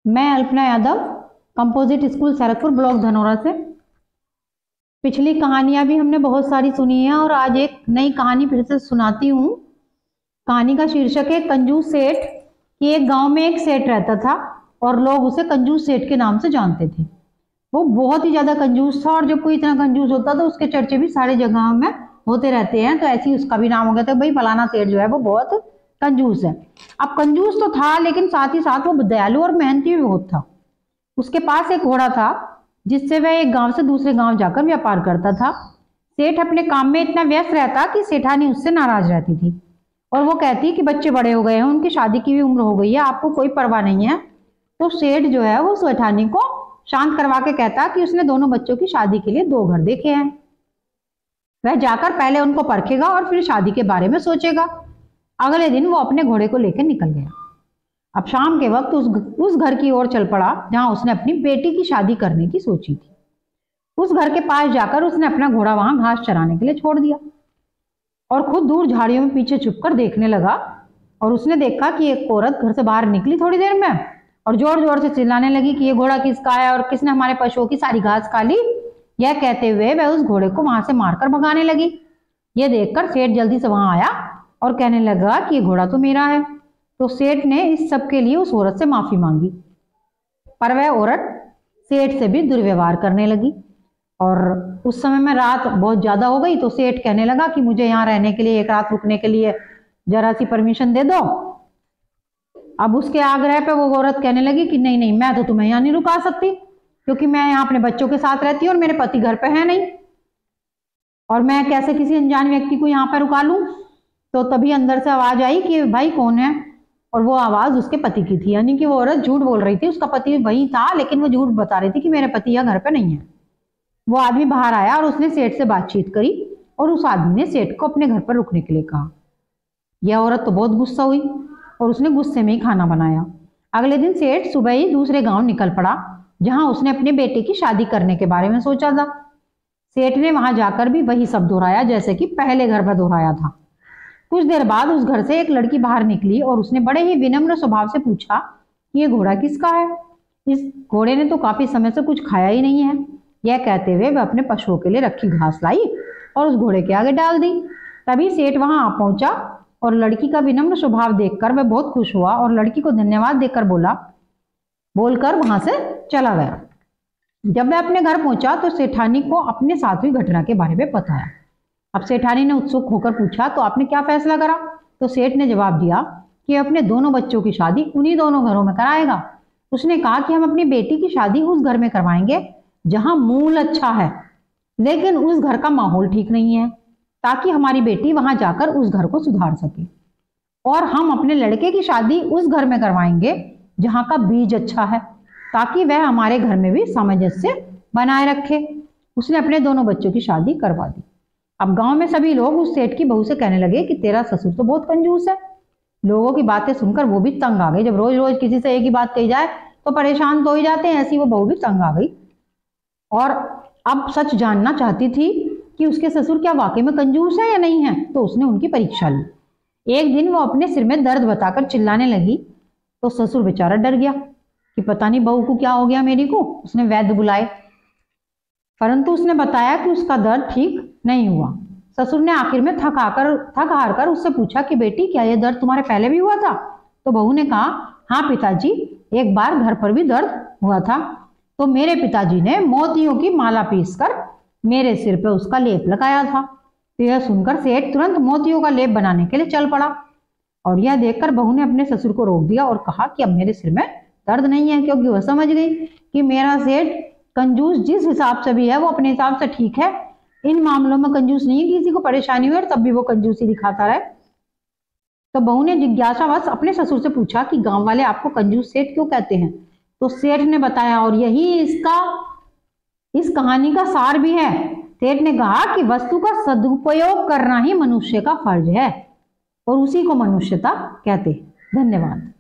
मैं Alpana Yadav, composite school Sarakpur, block Dhanaura से। पिछली कहानियां भी हमने बहुत सारी सुनी है और आज एक नई कहानी फिर से सुनाती हूँ। कहानी का शीर्षक है कंजूस सेठ। कि एक गांव में एक सेठ रहता था और लोग उसे कंजूस सेठ के नाम से जानते थे। वो बहुत ही ज्यादा कंजूस था और जब कोई इतना कंजूस होता तो उसके चर्चे भी सारी जगहों में होते रहते हैं। तो ऐसे ही उसका भी नाम हो गया था, भाई फलाना सेठ जो है वो बहुत कंजूस है। अब कंजूस तो था लेकिन साथ ही साथ वो दयालु और मेहनती भी बहुत था। उसके पास एक घोड़ा था जिससे वह एक गांव से दूसरे गांव जाकर व्यापार करता था। सेठ अपने काम में इतना व्यस्त रहता कि सेठानी उससे नाराज रहती थी और वो कहती कि बच्चे बड़े हो गए हैं, उनकी शादी की भी उम्र हो गई है, आपको कोई परवाह नहीं है। तो सेठ जो है वो सेठानी को शांत करवा के कहता कि उसने दोनों बच्चों की शादी के लिए 2 घर देखे हैं, वह जाकर पहले उनको परखेगा और फिर शादी के बारे में सोचेगा। अगले दिन वो अपने घोड़े को लेकर निकल गया। अब शाम के वक्त उस घर की ओर चल पड़ा जहां उसने अपनी बेटी की शादी करने की सोची थी। उस घर के पास जाकर उसने अपना घोड़ा वहां घास चराने के लिए छोड़ दिया और खुद दूर झाड़ियों में पीछे छुपकर देखने लगा। और उसने देखा कि एक औरत घर से बाहर निकली थोड़ी देर में और जोर जोर से चिल्लाने लगी कि ये घोड़ा किसका है और किसने हमारे पशुओं की सारी घास खा ली। यह कहते हुए वह उस घोड़े को वहां से मारकर भगाने लगी। यह देखकर सेठ जल्दी से वहां आया और कहने लगा कि ये घोड़ा तो मेरा है। तो सेठ ने इस सब के लिए उस औरत से माफी मांगी, पर वह औरत सेठ से भी दुर्व्यवहार करने लगी। और उस समय में रात बहुत ज्यादा हो गई तो सेठ कहने लगा कि मुझे यहाँ रहने के लिए, एक रात रुकने के लिए जरा सी परमिशन दे दो। अब उसके आग्रह पे वो औरत कहने लगी कि नहीं नहीं, मैं तो तुम्हें यहाँ नहीं रुका सकती क्योंकि मैं यहाँ अपने बच्चों के साथ रहती हूँ और मेरे पति घर पे है नहीं, और मैं कैसे किसी अनजान व्यक्ति को यहाँ पर रुका लूं। तो तभी अंदर से आवाज आई कि भाई कौन है, और वो आवाज उसके पति की थी। यानी कि वो औरत झूठ बोल रही थी, उसका पति वही था लेकिन वो झूठ बता रही थी कि मेरे पति यहाँ घर पे नहीं है। वो आदमी बाहर आया और उसने सेठ से बातचीत करी और उस आदमी ने सेठ को अपने घर पर रुकने के लिए कहा। यह औरत तो बहुत गुस्सा हुई और उसने गुस्से में ही खाना बनाया। अगले दिन सेठ सुबह ही दूसरे गांव निकल पड़ा जहां उसने अपने बेटे की शादी करने के बारे में सोचा था। सेठ ने वहां जाकर भी वही सब दोहराया जैसे कि पहले घर पर दोहराया था। कुछ देर बाद उस घर से एक लड़की बाहर निकली और उसने बड़े ही विनम्र स्वभाव से पूछा कि ये घोड़ा किसका है। इस घोड़े ने तो काफी समय से कुछ खाया ही नहीं है। यह कहते हुए वह अपने पशुओं के लिए रखी घास लाई और उस घोड़े के आगे डाल दी। तभी सेठ वहां आ पहुंचा और लड़की का विनम्र स्वभाव देखकर वह बहुत खुश हुआ और लड़की को धन्यवाद देकर बोलकर वहां से चला गया। जब वह अपने घर पहुंचा तो सेठानी को अपने साथ हुई घटना के बारे में बताया। अब सेठानी ने उत्सुक होकर पूछा, तो आपने क्या फैसला करा? तो सेठ ने जवाब दिया कि अपने दोनों बच्चों की शादी उन्हीं दोनों घरों में कराएगा। उसने कहा कि हम अपनी बेटी की शादी उस घर में करवाएंगे जहां मूल अच्छा है लेकिन उस घर का माहौल ठीक नहीं है, ताकि हमारी बेटी वहां जाकर उस घर को सुधार सके। और हम अपने लड़के की शादी उस घर में करवाएंगे जहां का बीज अच्छा है, ताकि वह हमारे घर में भी सामंजस्य बनाए रखे। उसने अपने दोनों बच्चों की शादी करवा दी। अब गांव में सभी लोग उस सेठ की बहू से कहने लगे कि तेरा ससुर तो बहुत कंजूस है। लोगों की बातें सुनकर वो भी तंग आ गई। जब रोज रोज किसी से एक ही बात कही जाए तो परेशान तो ही जाते हैं, ऐसी वो बहू भी तंग आ गई और अब सच जानना चाहती थी कि उसके ससुर क्या वाकई में कंजूस है या नहीं है। तो उसने उनकी परीक्षा ली। एक दिन वो अपने सिर में दर्द बताकर चिल्लाने लगी तो ससुर बेचारा डर गया कि पता नहीं बहू को क्या हो गया मेरी को। उसने वैद्य बुलाए परंतु उसने बताया कि उसका दर्द ठीक नहीं हुआ। ससुर ने आखिर में थक हार कर उससे पूछा कि बेटी क्या यह दर्द तुम्हारे पहले भी हुआ था? तो बहू ने कहा, हाँ पिताजी, एक बार घर पर भी दर्द हुआ था तो मेरे पिताजी ने मोतियों की माला पीसकर मेरे सिर पे उसका लेप लगाया था। तो यह सुनकर सेठ तुरंत मोतियों का लेप बनाने के लिए चल पड़ा और यह देखकर बहू ने अपने ससुर को रोक दिया और कहा कि अब मेरे सिर में दर्द नहीं है, क्योंकि वह समझ गई कि मेरा सेठ कंजूस जिस हिसाब से भी है वो अपने हिसाब से ठीक है, इन मामलों में कंजूस नहीं है। किसी को परेशानी हुई और तब भी वो कंजूसी दिखाता रहे। तो बहू ने जिज्ञासावश अपने ससुर से पूछा कि गांव वाले आपको कंजूस सेठ क्यों कहते हैं? तो सेठ ने बताया और यही इस कहानी का सार भी है। सेठ ने कहा कि वस्तु का सदुपयोग करना ही मनुष्य का फर्ज है और उसी को मनुष्यता कहते हैं। धन्यवाद।